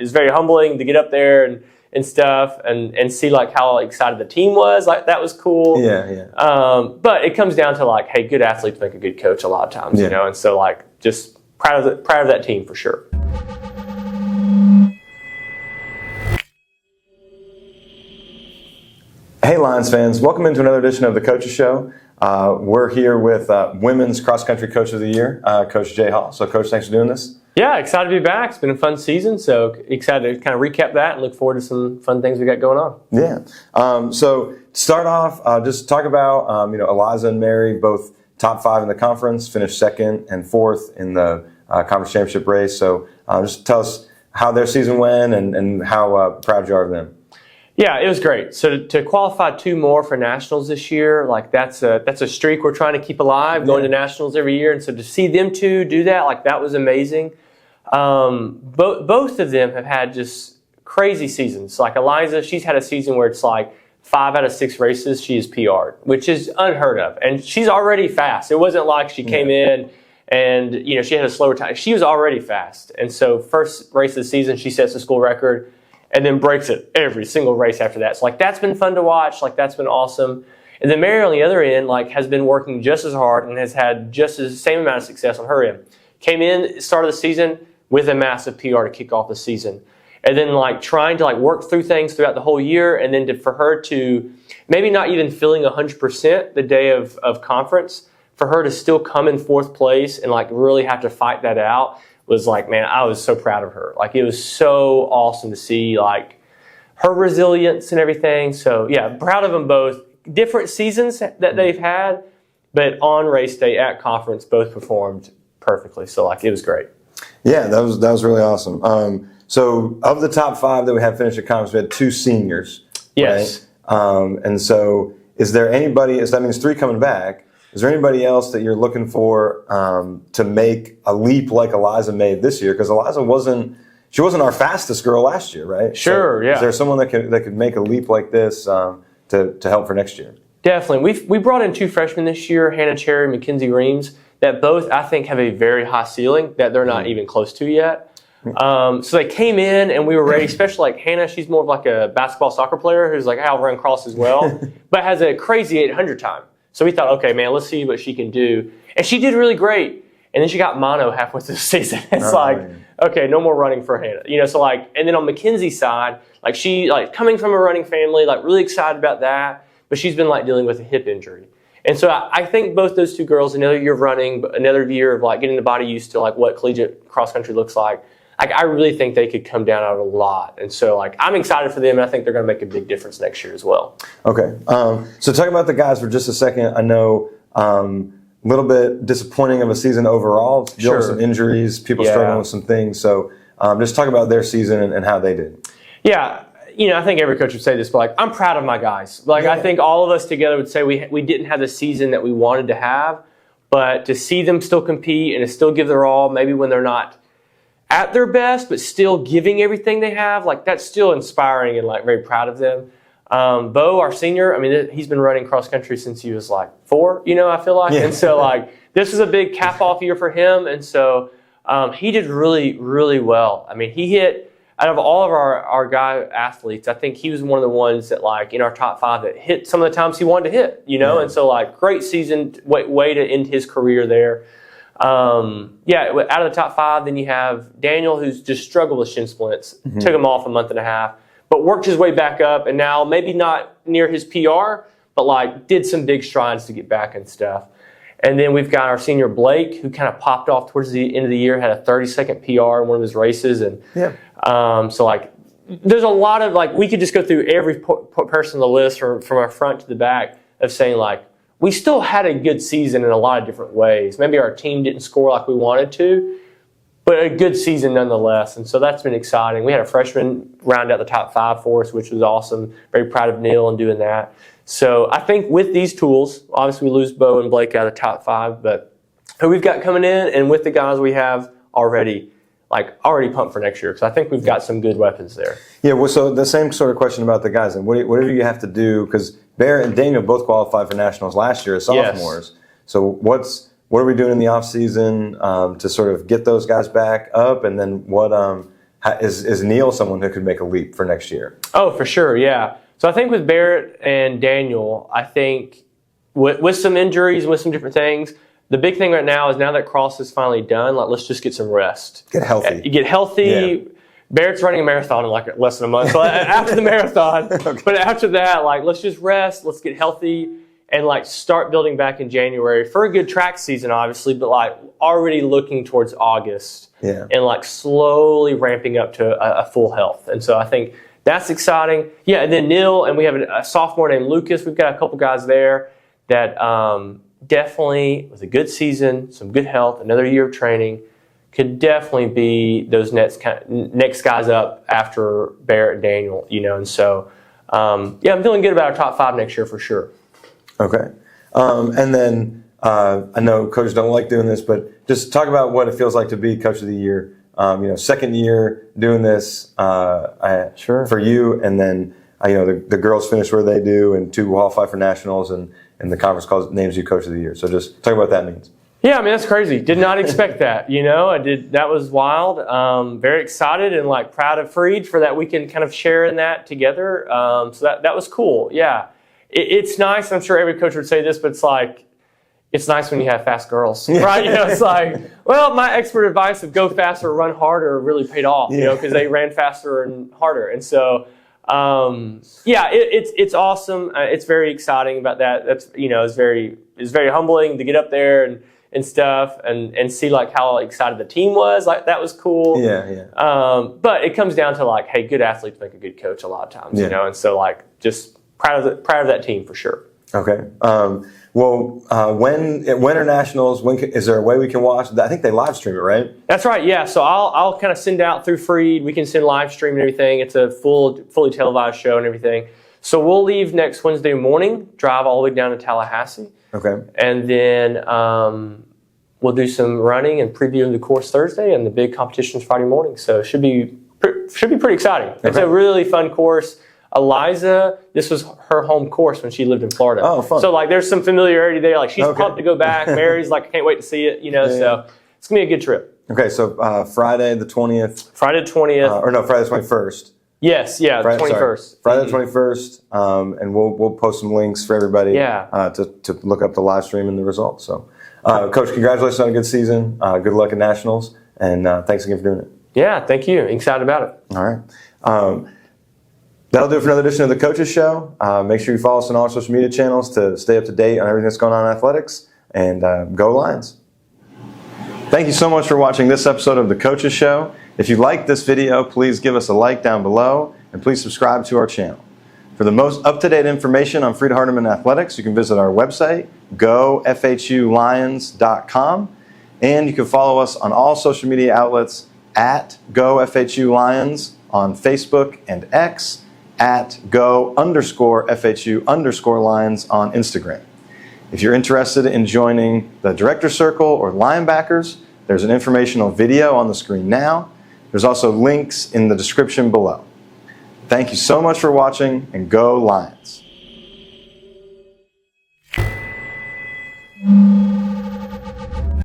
is very humbling to get up there and stuff and see like how excited the team was. Like that was cool. But it comes down to like, hey, good athletes make a good coach a lot of times, you know, and so like just proud of that team for sure. Hey Lions fans, welcome into another edition of the Coaches Show. We're here with Women's Cross Country Coach of the Year, Coach Jay Hall. So Coach, thanks for doing this. Yeah, excited to be back. It's been a fun season, so excited to kind of recap that and look forward to some fun things we got going on. Yeah. So to start off, just talk about, Eliza and Mary, both top 5 in the conference, finished 2nd and 4th in the conference championship race. So just tell us how their season went and how proud you are of them. Yeah, it was great. So to qualify 2 more for nationals this year, like that's a streak we're trying to keep alive, going to nationals every year. And so to see them 2 do that, like that was amazing. Both of them have had just crazy seasons. Like Eliza, she's had a season where it's like 5 out of 6 races she has PR'd, which is unheard of. And she's already fast. It wasn't like she came in and she had a slower time. She was already fast. And so first race of the season, she sets the school record and then breaks it every single race after that. So like that's been fun to watch. Like that's been awesome. And then Mary on the other end like has been working just as hard and has had just the same amount of success on her end. Came in, started the season with a massive PR to kick off the season. And then like trying to like work through things throughout the whole year, and then for her to maybe not even feeling 100% the day of conference, for her to still come in 4th place and like really have to fight that out was like, man, I was so proud of her. Like it was so awesome to see like her resilience and everything. So yeah, proud of them both. Different seasons that they've had, but on race day at conference, both performed perfectly. So like it was great. Yeah, that was really awesome. So of the top 5 that we had finished at conference, we had 2 seniors. Yes. Right? And so is there anybody, so that means 3 coming back, is there anybody else that you're looking for to make a leap like Eliza made this year? Because Eliza wasn't our fastest girl last year, right? Sure, so yeah. Is there someone that could make a leap like this to help for next year? Definitely. We brought in 2 freshmen this year, Hannah Cherry and Mackenzie Reams, that both I think have a very high ceiling that they're not even close to yet. So they came in and we were ready, especially like Hannah, she's more of like a basketball soccer player who's like, I'll run cross as well, but has a crazy 800 time. So we thought, okay, man, let's see what she can do. And she did really great. And then she got mono halfway through the season. It's okay, no more running for Hannah. So like, and then on Mackenzie's side, like she, like coming from a running family, like really excited about that, but she's been like dealing with a hip injury. And so I think both those 2 girls, another year of running, another year of like getting the body used to like what collegiate cross country looks like. Like I really think they could come down out a lot. And so like I'm excited for them, and I think they're going to make a big difference next year as well. Okay. So talk about the guys for just a second. I know a little bit disappointing of a season overall. There were some injuries, people struggling with some things. So just talk about their season and how they did. Yeah. I think every coach would say this, but like I'm proud of my guys. Like I think all of us together would say we didn't have the season that we wanted to have, but to see them still compete and to still give their all, maybe when they're not at their best, but still giving everything they have, like that's still inspiring and like very proud of them. Bo, our senior, I mean, he's been running cross country since he was like 4, I feel like. And so like this is a big cap off year for him. And so he did really, really well. I mean, he hit, out of all of our guy athletes, I think he was one of the ones that like in our top 5 that hit some of the times he wanted to hit, and so like great season, way to end his career there. Out of the top 5, then you have Daniel, who's just struggled with shin splints, took him off a month and a half, but worked his way back up, and now maybe not near his PR, but like did some big strides to get back and stuff. And then we've got our senior Blake, who kind of popped off towards the end of the year, had a 30-second PR in one of his races, and so like there's a lot of like we could just go through every person on the list from our front to the back of saying like we still had a good season in a lot of different ways. Maybe our team didn't score like we wanted to, but a good season nonetheless. And so that's been exciting. We had a freshman round out the top 5 for us, which was awesome. Very proud of Neil in doing that. So I think with these tools, obviously we lose Bo and Blake out of the top 5, but who we've got coming in and with the guys we have already pumped for next year, because I think we've got some good weapons there. Yeah, well, so the same sort of question about the guys. And whatever you have to do, because Bear and Daniel both qualified for nationals last year as sophomores. Yes. So what are we doing in the off season to sort of get those guys back up? And then is Neil someone who could make a leap for next year? Oh, for sure, yeah. So I think with Barrett and Daniel, I think with some injuries, with some different things, the big thing right now is now that Cross is finally done, like let's just get some rest. Get healthy. You get healthy. Yeah. Barrett's running a marathon in like less than a month. So after the marathon, okay. But after that, like let's just rest, let's get healthy, and like start building back in January for a good track season, obviously, but like already looking towards August, yeah. And like slowly ramping up to a full health. And so I think that's exciting. Yeah, and then Neil, and we have a sophomore named Lucas. We've got a couple guys there that definitely was a good season, some good health, another year of training. Could definitely be those next guys up after Barrett and Daniel, you know. And so, yeah, I'm feeling good about our top 5 next year for sure. Okay. And then I know coaches don't like doing this, but just talk about what it feels like to be Coach of the Year. You know, second year doing this sure. for you, and then you know the girls finish where they do, and 2 qualify for nationals, and the conference names you Coach of the Year. So just talk about what that means. Yeah, I mean, that's crazy. Did not expect that, you know. That was wild. Very excited and like proud of Freed for that we can kind of share in that together. So that was cool. Yeah, it's nice. I'm sure every coach would say this, but it's nice when you have fast girls, right? You know, it's like, well, my expert advice of go faster, run harder really paid off, you know, because they ran faster and harder. And so, yeah, it's awesome. It's very exciting about that. That's, you know, it's very humbling to get up there and stuff and see like how excited the team was. Like that was cool. Yeah. But it comes down to like, hey, good athletes make a good coach a lot of times, you know, and so like just proud of that team for sure. Okay. Well, when are nationals? Is there a way we can watch? I think they live stream it, right? That's right. Yeah. So I'll kind of send out through Freed. We can send live stream and everything. It's a fully televised show and everything. So we'll leave next Wednesday morning, drive all the way down to Tallahassee. Okay. And then we'll do some running and preview the course Thursday, and the big competition's Friday morning. So it should be pretty exciting. Okay. It's a really fun course. Eliza, this was her home course when she lived in Florida. Oh, fun. So like there's some familiarity there. Like she's pumped to go back. Mary's like, I can't wait to see it, you know. Yeah. So it's gonna be a good trip. Okay, so Friday the 20th. Friday the 20th. Friday the 21st. Yes, yeah, the 21st. Friday the 21st, and we'll post some links for everybody to look up the live stream and the results. So, Coach, congratulations on a good season. Good luck at Nationals, and thanks again for doing it. Yeah, thank you. Excited about it. All right. That'll do it for another edition of the Coaches Show. Make sure you follow us on all our social media channels to stay up to date on everything that's going on in athletics, and go Lions. Thank you so much for watching this episode of the Coaches Show. If you liked this video, please give us a like down below, and please subscribe to our channel. For the most up-to-date information on Freed-Hardeman Athletics, you can visit our website, gofhulions.com, and you can follow us on all social media outlets at gofhulions on Facebook and X, at go_FHU_Lions on Instagram. If you're interested in joining the Director Circle or Linebackers, there's an informational video on the screen now. There's also links in the description below. Thank you so much for watching, and go Lions!